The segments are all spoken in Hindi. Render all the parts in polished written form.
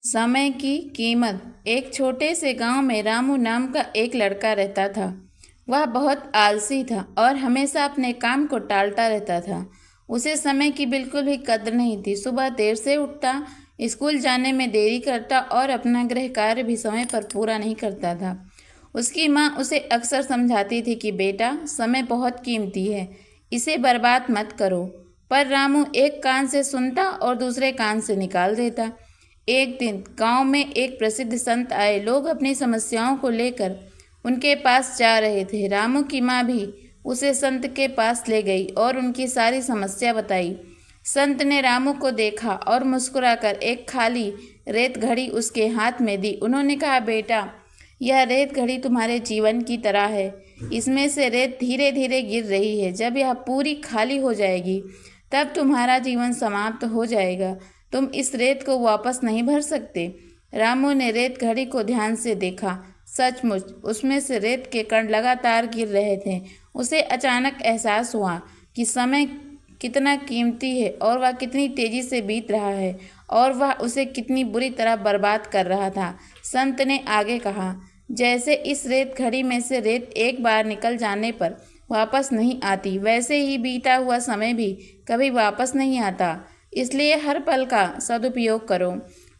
समय की कीमत। एक छोटे से गांव में रामू नाम का एक लड़का रहता था। वह बहुत आलसी था और हमेशा अपने काम को टालता रहता था। उसे समय की बिल्कुल भी कद्र नहीं थी। सुबह देर से उठता, स्कूल जाने में देरी करता और अपना गृह कार्य भी समय पर पूरा नहीं करता था। उसकी माँ उसे अक्सर समझाती थी कि बेटा, समय बहुत कीमती है, इसे बर्बाद मत करो। पर रामू एक कान से सुनता और दूसरे कान से निकाल देता। एक दिन गांव में एक प्रसिद्ध संत आए। लोग अपनी समस्याओं को लेकर उनके पास जा रहे थे। रामू की माँ भी उसे संत के पास ले गई और उनकी सारी समस्या बताई। संत ने रामू को देखा और मुस्कुराकर एक खाली रेत घड़ी उसके हाथ में दी। उन्होंने कहा, बेटा, यह रेत घड़ी तुम्हारे जीवन की तरह है। इसमें से रेत धीरे धीरे गिर रही है। जब यह पूरी खाली हो जाएगी तब तुम्हारा जीवन समाप्त हो जाएगा। तुम इस रेत को वापस नहीं भर सकते। रामू ने रेत घड़ी को ध्यान से देखा। सचमुच उसमें से रेत के कण लगातार गिर रहे थे। उसे अचानक एहसास हुआ कि समय कितना कीमती है और वह कितनी तेजी से बीत रहा है और वह उसे कितनी बुरी तरह बर्बाद कर रहा था। संत ने आगे कहा, जैसे इस रेत घड़ी में से रेत एक बार निकल जाने पर वापस नहीं आती, वैसे ही बीता हुआ समय भी कभी वापस नहीं आता। इसलिए हर पल का सदुपयोग करो।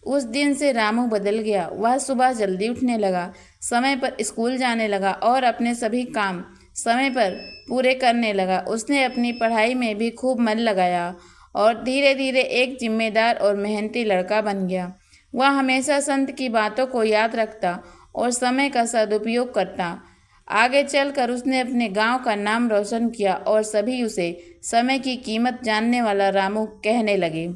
उस दिन से रामू बदल गया। वह सुबह जल्दी उठने लगा, समय पर स्कूल जाने लगा और अपने सभी काम समय पर पूरे करने लगा। उसने अपनी पढ़ाई में भी खूब मन लगाया और धीरे धीरे एक जिम्मेदार और मेहनती लड़का बन गया। वह हमेशा संत की बातों को याद रखता और समय का सदुपयोग करता। आगे चलकर उसने अपने गांव का नाम रोशन किया और सभी उसे समय की कीमत जानने वाला रामू कहने लगे।